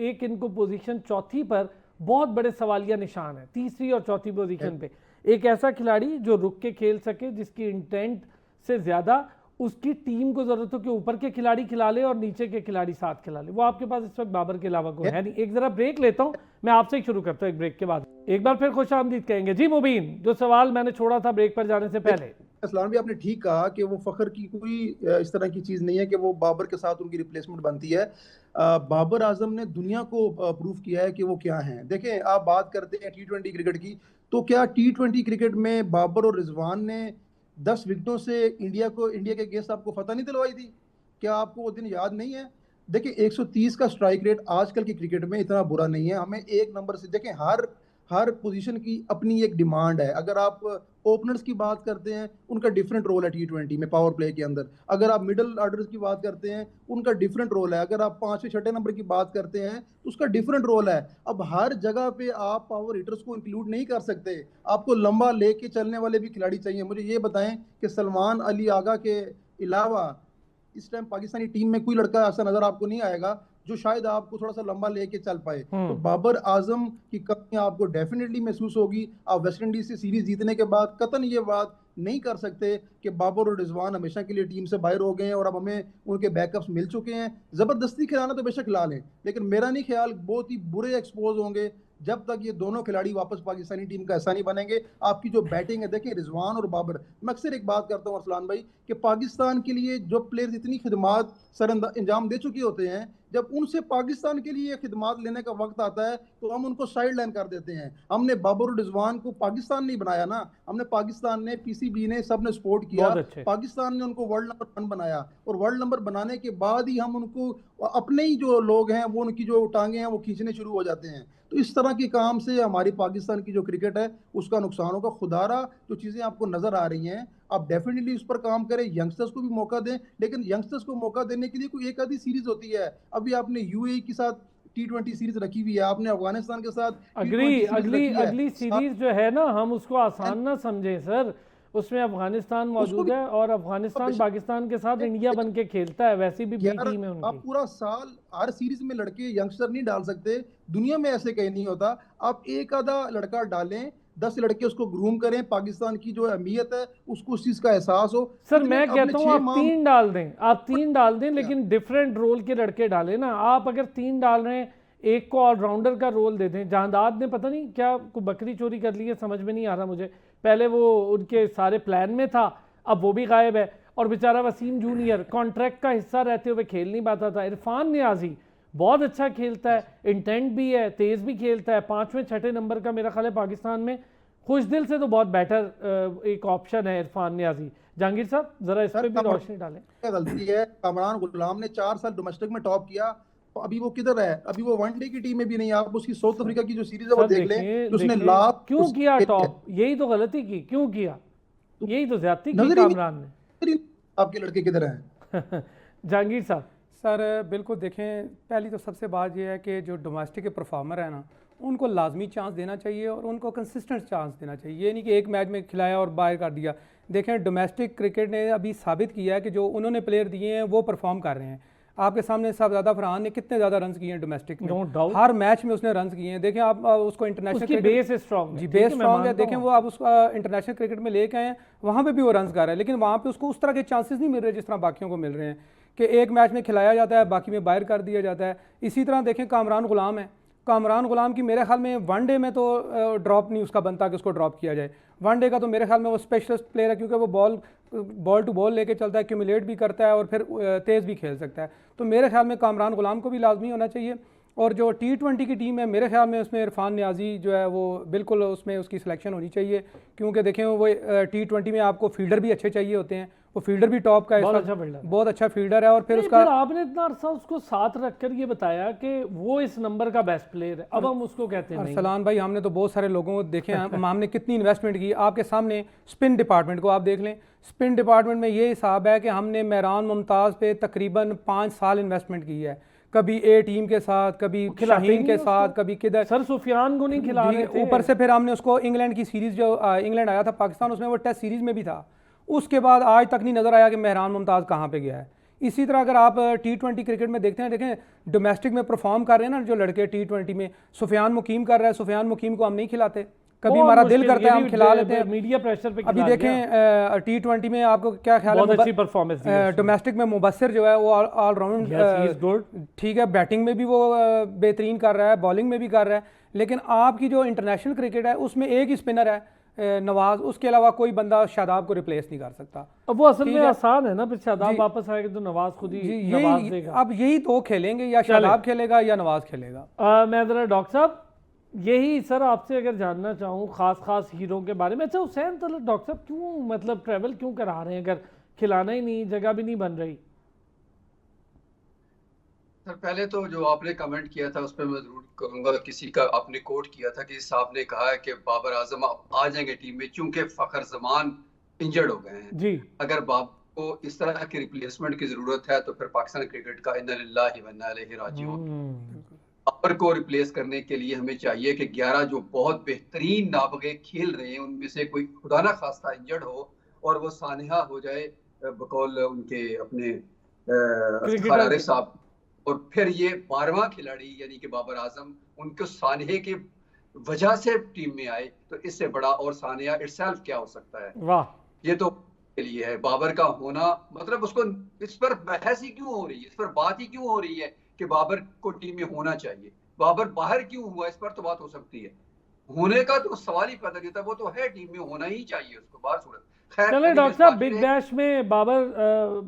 A: एक इनको पोजीशन चौथी पर बहुत बड़े सवालिया निशान है, तीसरी और चौथी पोजीशन पे एक ऐसा खिलाड़ी जो रुक के खेल सके, जिसकी इंटेंट से ज़्यादा उसकी टीम को जरूरत हो कि ऊपर के खिलाड़ी खिला ले और नीचे के खिलाड़ी साथ खिला ले, वो आपके पास इस वक्त बाबर के अलावा कोई है नहीं। एक जरा ब्रेक लेता हूं, मैं आपसे ही शुरू करता हूं एक ब्रेक के बाद। एक बार फिर खुश आमदीद कहेंगे जी मुबीन, जो सवाल मैंने छोड़ा था ब्रेक पर जाने से पहले।
D: असलान भी आपने ठीक कहा कि वो फखर की कोई इस तरह की चीज़ नहीं है कि वो बाबर के साथ उनकी रिप्लेसमेंट बनती है। बाबर आजम ने दुनिया को प्रूव किया है कि वो क्या हैं। देखें, आप बात करते हैं T20 क्रिकेट की, तो क्या T20 क्रिकेट में बाबर और रिजवान ने 10 विकेटों से इंडिया के अगेंस्ट आपको फतह नहीं दिलवाई थी? क्या आपको वो दिन याद नहीं है? देखिए, 130 का स्ट्राइक रेट आजकल की क्रिकेट में इतना बुरा नहीं है। हमें एक नंबर से देखें, हर पोजीशन की अपनी एक डिमांड है। अगर आप ओपनर्स की बात करते हैं, उनका डिफरेंट रोल है T20 में पावर प्ले के अंदर। अगर आप मिडिल ऑर्डर्स की बात करते हैं, उनका डिफरेंट रोल है। अगर आप 5वें 6ठे नंबर की बात करते हैं तो उसका डिफरेंट रोल है। अब हर जगह पे आप पावर हिटर्स को इंक्लूड नहीं कर सकते, आपको लंबा लेके चलने वाले भी खिलाड़ी चाहिए। मुझे ये बताएं कि सलमान अली आगा के अलावा इस टाइम पाकिस्तानी टीम में कोई लड़का ऐसा नजर आपको नहीं आएगा जो शायद आपको थोड़ा सा लंबा लेके चल पाए। तो बाबर आजम की कमी आपको डेफिनेटली महसूस होगी। आप वेस्ट इंडीज से सीरीज जीतने के बाद कतन ये बात नहीं कर सकते कि बाबर और रिजवान हमेशा के लिए टीम से बाहर हो गए हैं और अब हमें उनके बैकअप्स मिल चुके हैं। जबरदस्ती खिलाना तो बेशक ला लें, लेकिन मेरा नहीं ख्याल बहुत ही बुरे एक्सपोज होंगे जब तक ये दोनों खिलाड़ी वापस पाकिस्तानी टीम का हिस्सा नहीं बनेंगे। आपकी जो बैटिंग है, देखिए रिजवान और बाबर, मैं अक्सर एक बात करता हूँ अरसलान भाई कि पाकिस्तान के लिए जो प्लेयर्स इतनी खिदमात सर अंजाम दे चुके होते हैं, जब उनसे पाकिस्तान के लिए खिदमात लेने का वक्त आता है तो हम उनको साइड लाइन कर देते हैं। हमने बाबर और रिजवान को पाकिस्तान नहीं बनाया ना, हमने पाकिस्तान ने, PCB ने, सब ने सपोर्ट किया। पाकिस्तान ने उनको वर्ल्ड नंबर 1 बनाया और वर्ल्ड नंबर बनाने के बाद ही हम उनको, अपने ही जो लोग हैं वो, उनकी जो टांगे हैं वो खींचने शुरू हो जाते हैं। तो इस तरह के काम से हमारी पाकिस्तान की जो क्रिकेट है उसका नुकसान होगा। खुदारा जो चीज़ें आपको नजर आ रही हैं, आप डेफिनेटली उस पर काम करें, यंगस्टर्स को भी मौका दें, लेकिन यंगस्टर्स को मौका देने के लिए कोई एक आधी सीरीज होती है। अभी आपने UAE के साथ T20 सीरीज रखी हुई है, आपने अफगानिस्तान के साथ
A: अगली सीरीज जो है ना, हम उसको आसान ना समझें सर, उसमें अफगानिस्तान मौजूद है और अफगानिस्तान पाकिस्तान के साथ इंडिया बन के खेलता है, वैसे भी बी टीम है उनकी।
D: आप पूरा साल हर सीरीज में लड़के यंगस्टर नहीं डाल सकते, दुनिया में ऐसे कहीं नहीं होता। आप एक आधा लड़का डालें, 10 लड़के उसको ग्रूम करें, पाकिस्तान की जो अहमियत है उसको उस चीज का एहसास हो।
A: सर मैं कहता हूँ आप 3 डाल दें, आप 3 डाल दें, लेकिन डिफरेंट रोल के लड़के डालें ना। आप अगर 3 डाल रहे हैं, एक को ऑलराउंडर का रोल दे दें। जहांदाद ने पता नहीं क्या बकरी चोरी कर ली है, समझ में नहीं आ रहा मुझे। पहले वो उनके सारे प्लान में था, अब वो भी गायब है। और बेचारा वसीम जूनियर कॉन्ट्रैक्ट का हिस्सा रहते हुए खेल नहीं पाता था। इरफान नियाजी बहुत अच्छा खेलता है, इंटेंट भी है, तेज भी खेलता है, 5वें 6ठे नंबर का मेरा ख्याल है पाकिस्तान में। खुश दिल से तो बहुत बेटर एक ऑप्शन है इरफान नियाजी। जहांगीर साहब जरा इस पर भी रोशनी डालें।
D: गलती है, कामरान गुलाम ने 4 साल डोमेस्टिक में टॉप किया, अभी वो किधर है? अभी वो वनडे की टीम में भी नहीं। आप उसकी साउथ अफ्रीका की जो सीरीज है वो देख लें, उसने लाख
A: क्यों किया टॉप, यही तो गलती की, क्यों किया, यही तो ज्यादती की कामरान ने।
D: आपके लड़के किधर हैं?
A: जहांगीर साहब।
C: सर बिल्कुल देखें, पहली तो सबसे बात यह है कि जो डोमेस्टिक के परफॉर्मर है ना, उनको लाजमी चांस देना चाहिए और उनको कंसिस्टेंट चांस देना चाहिए। ये नहीं कि एक मैच में खिलाया और बाहर कर दिया। देखें, डोमेस्टिक क्रिकेट ने अभी साबित किया है कि जो उन्होंने प्लेयर दिए हैं वो परफॉर्म कर रहे हैं। आपके सामने साहबजादा फरहान ने कितने ज़्यादा रन किए हैं डोमेस्टिक में, हर मैच में उसने रन किए हैं। देखें आप उसको इंटरनेशनल
A: बेस स्ट्रॉन्ग,
C: जी बेस स्ट्रॉन्ग है। देखें वो आप उसका इंटरनेशनल क्रिकेट में लेके आए हैं, वहाँ पे भी वो रन कर रहा है, लेकिन वहाँ पे उसको उस तरह के चांसेस नहीं मिल रहे जिस तरह बाकियों को मिल रहे हैं कि एक मैच में खिलाया जाता है, बाकी में बाहर कर दिया जाता है। इसी तरह देखें कामरान गुलाम है, कामरान गुलाम की मेरे ख्याल में वनडे में तो ड्रॉप नहीं उसका बनता कि उसको ड्रॉप किया जाए। वनडे का तो मेरे ख्याल में वो स्पेशलिस्ट प्लेयर है, क्योंकि वो बॉल टू बॉल लेके चलता है, एक्यूमुलेट भी करता है और फिर तेज़ भी खेल सकता है। तो मेरे ख्याल में कामरान गुलाम को भी लाजमी होना चाहिए। और जो T20 की टीम है, मेरे ख्याल में उसमें इरफान नियाजी जो है वो बिल्कुल उसमें उसकी सिलेक्शन होनी चाहिए, क्योंकि देखें वो T20 में आपको फील्डर भी अच्छे चाहिए होते हैं, वो फील्डर भी टॉप का है, बहुत अच्छा फील्डर है। और फिर उसका
A: आपने इतना अरसा उसको साथ रखकर ये बताया कि वो इस नंबर का बेस्ट प्लेयर है, अब हम उसको कहते हैं
C: अरसलान भाई, हमने तो बहुत सारे लोगों को देखे हैं, हमने कितनी इन्वेस्टमेंट की। आपके सामने स्पिन डिपार्टमेंट को आप देख लें, स्पिन डिपार्टमेंट में ये हिसाब है कि हमने मेहरान मुमताज़ पे तकरीबन 5 साल इन्वेस्टमेंट की है, कभी ए टीम के साथ, कभी शाहीन के साथ, कभी किधर।
A: सर सुफियान को नहीं खिला रहे थे।
C: ऊपर से फिर हमने उसको इंग्लैंड की सीरीज, जो इंग्लैंड आया था पाकिस्तान, उसमें वो टेस्ट सीरीज में भी था। उसके बाद आज तक नहीं नज़र आया कि मेहरान मुमताज़ कहाँ पे गया है। इसी तरह अगर आप T20 क्रिकेट में देखते हैं, देखें डोमेस्टिक में परफॉर्म कर रहे हैं ना जो लड़के T20 में, सुफियान मुकीम कर रहा है, सुफियान मुकीम को हम नहीं खिलाते, कभी
A: बहुत
C: हमारा दिल
A: मुश्किल,
C: करता है
A: ये
C: हम
A: भी
C: खिला लेते हैं।
A: मीडिया प्रेशर पे
C: अभी
A: खिला दिया।
C: देखें T20 में आपको क्या ख्याल
A: बहुत
C: है,
A: अच्छी परफॉर्मेंस दी उसने।
C: डोमेस्टिक में मुबस्सिर जो है वो all-round
A: Yes, he is good.
C: ठीक है, बैटिंग में भी वो बेहतरीन कर रहा है, बॉलिंग में भी कर रहा है, लेकिन आपकी जो इंटरनेशनल क्रिकेट है उसमें एक ही स्पिनर है नवाज, उसके अलावा कोई बंदा शादाब को रिप्लेस नहीं कर सकता।
A: अब वो असल
C: ठीक
A: में
C: है।
A: आसान है ना, फिर शादाब
C: जी।
A: वापस आएगा तो नवाज खुद ही
C: जी,
A: नवाज
C: यही
A: देगा।
C: अब यही दो खेलेंगे, या
A: चलें।
C: शादाब खेलेगा या नवाज खेलेगा।
A: मैं ज़रा डॉक्टर साहब यही सर आपसे अगर जानना चाहूँ खास हीरो के बारे में। अच्छा हुसैन तलत डॉक्टर साहब क्यों मतलब ट्रैवल क्यों करा रहे हैं अगर खिलाना ही नहीं, जगह भी नहीं बन रही?
B: सर पहले तो जो आपने कमेंट किया था उस पर मैं जरूर करूंगा, किसी का आपने कोट किया था कि साहब ने कहा है कि बाबर आजम आ जाएंगे टीम में चूंकि फखर जमान इंजर्ड हो गए हैं।
A: जी।
B: अगर बाबर को इस तरह की रिप्लेसमेंट की जरूरत है तो फिर पाकिस्तान क्रिकेट का इन्ना लिल्लाहि व इन्ना इलैहि राजिऊन, बाबर को रिप्लेस करने के लिए हमें चाहिए कि 11 जो बहुत बेहतरीन नाबगे खेल रहे हैं उनमें से कोई खुदा ना खास्ता इंजर्ड हो और वो सानिहा हो जाए बकौल उनके अपने
A: क्रिकेटर
B: साहब, और फिर ये 12वां खिलाड़ी यानी कि बाबर आजम उनको सानिहे के वजह से टीम में आए, तो इससे बड़ा और सानिया इटसेल्फ क्या हो सकता है।
A: वाह,
B: ये तो के लिए है बाबर का होना, मतलब उसको इस पर बहस ही क्यों हो रही है, इस पर बात ही क्यों हो रही है कि बाबर को टीम में होना चाहिए। बाबर बाहर क्यों हुआ इस पर तो बात हो सकती है, होने का तो सवाल ही पैदा नहीं था, वो तो है टीम में होना ही चाहिए उसको बाहर सूरत। खैर
A: चले डॉक्टर साहब बिग बैश में बाबर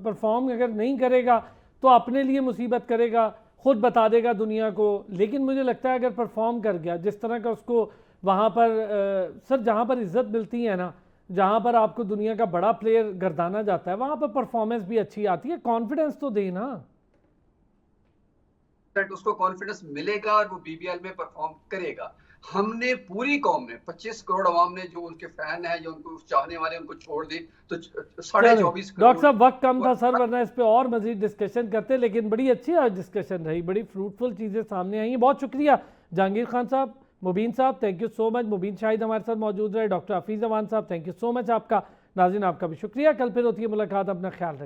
A: परफॉर्म अगर नहीं करेगा तो अपने लिए मुसीबत करेगा, खुद बता देगा दुनिया को, लेकिन मुझे लगता है अगर परफॉर्म कर गया जिस तरह का उसको वहाँ पर सर जहाँ पर इज्जत मिलती है ना, जहाँ पर आपको दुनिया का बड़ा प्लेयर गर्दाना जाता है, वहाँ पर परफॉर्मेंस भी अच्छी आती है। कॉन्फिडेंस तो दे ना,
B: उसको कॉन्फिडेंस मिलेगा और वो बीबीएल में परफॉर्म करेगा। हमने पूरी कौम ने 25 करोड़ अवाम ने जो उनके फैन है जो उनको चाहने वाले उनको छोड़ दी तो 24.5 करोड़।
A: डॉक्टर साहब वक्त कम था सर, वरना इस पे और मजीद डिस्कशन करते, लेकिन बड़ी अच्छी आज डिस्कशन रही, बड़ी फ्रूटफुल चीज़ें सामने आई हैं। बहुत शुक्रिया जहांगीर खान साहब, मुबीन साहब, थैंक यू सो मच। मुबीन शाहिद हमारे साथ मौजूद रहे, डॉक्टर हफीज़ अमान साहब थैंक यू सो मच आपका, नाज़रीन आपका भी शुक्रिया। कल फिर होती है मुलाकात, अपना ख्याल रखें।